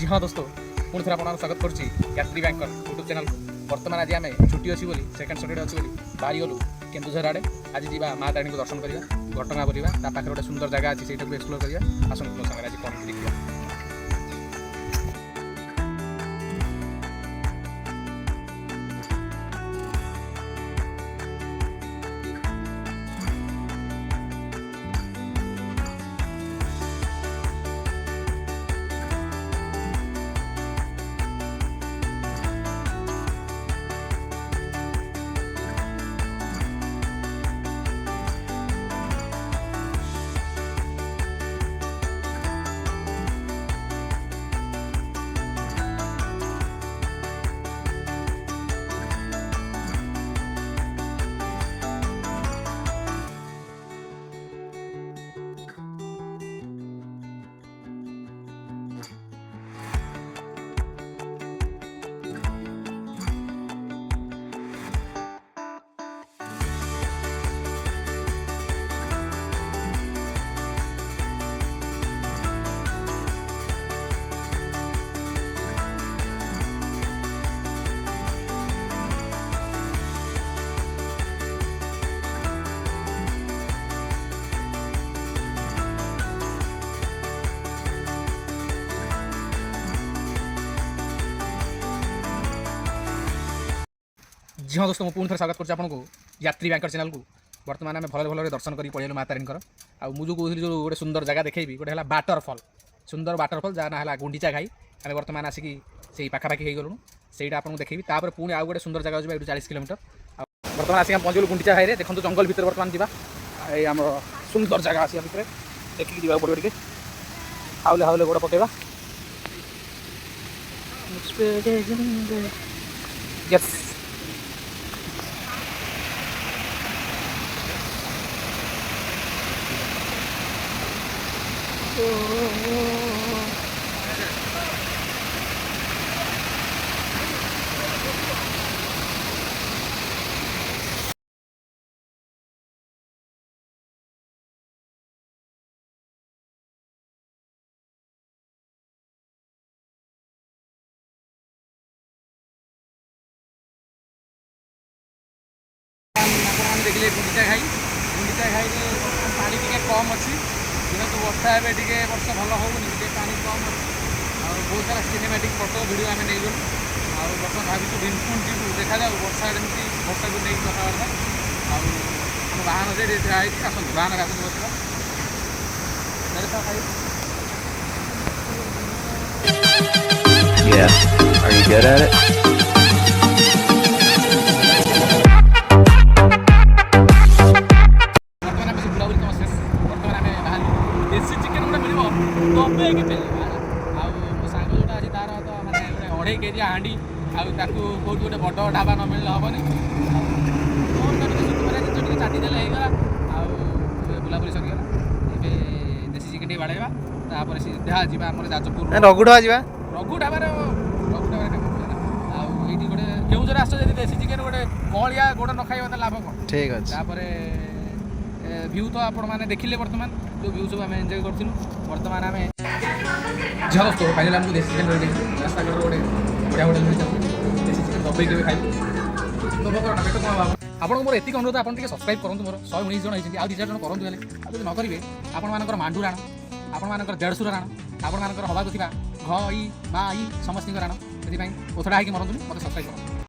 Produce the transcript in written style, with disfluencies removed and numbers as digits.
जी हाँ दोस्तों पुणी थे आपको स्वागत करुच्ची यात्री बैंकर यूट्यूब चैनल को। बर्तमान आज आम छुट्टी अच्छी बोली सेकेंड सैटरडे अच्छी बोली बाहरी गलु केन्दुझर आड़े। आज जी माँ तारिणी को दर्शन करवा घटगाँ बुलवा पाखे गोटे सुंदर जगह अच्छी से एक्सप्लोर करवा आसत मो सागर आज कौन देखा। जी हाँ दोस्तों पुणी थे स्वागत करुच्ची आपको यात्री बैंकर चैनल को। बर्तमान आम भल भल दर्शन कर पलू माँ तारिणी मुझे कहली जो गोटे सुंदर जगह देखी गोटे है वाटरफल सुंदर वाटरफल जहाँ ना गुंडीचा घाई आम बर्तमान आसिक से पाखापाखि हो गलु से आपको देखी पुणी आउ गोटे सुंदर जगह जो 40 किलोमीटर। बर्तमान आसिक पहुँचलु गुंडीचा घाई देखो जंगल भितर बर्तमान जावा आम सुंदर जगह आसिया भितर देखिए जावा पड़ो टे हाउले हाउले गोड़ पकेवा यस देखिए गुंडीचा घाई पानी टी कम अच्छी दिन तो वर्षा है टे वर्ष भल होनी पानी कम अच्छी बहुत सारा सिनेमेटिक फोटो वीडियो आम नहीं गलु बर्तमान भाविशु भीमकुंड जीवु देखा जाऊ वर्षा जमी वर्षा को नहीं कथबार्ता आम बाहन से ठिया आसतु बाहन आसतु बसवा Yeah. Are you good at it? देसी चिकेन गोटे मिल दबे कि मो सांग जोटा अच्छी तार तो मैंने गोटे 2.5 केजी हाँडी आउ गोटे बड़ ढाबा न मिलने हेनी जिन चाटिदेले होगा बुलाबुली सरीगला देसी चिकेन बाड़ेवा तापर सीधा जी आम जाजपुर रघु ढाबा जा रघु ढाबार आईटी गोटे केउझर आस देसी चिकेन गोटे कलिया गोड़ न खाइबा लाभ कौन ठीक अच्छे व्यू तो आपण मैंने देखिले बर्तमान जो व्यू सब आम एंजॉय करूँ बर्तमान आम जहाँ दोस्तों फाइनल आमको देसी चिकेन रही रास्ता कड़ गोटे बढ़िया होटेल मिल देसी चिकेन दबे के खाइबू आपको मोर एतिक अनुरोध आप सब्सक्राइब करूँ मोर 119 जन होती आउ 2-4 जन करूँ हेल्ले आदि न करेंगे आपण मांडू राण आपण देढ़शुर राण आपण हवा घ ई माँ ई समस्त राण से ओथड़ा होगी मरतुनि मत सब्सक्राइब करूँ।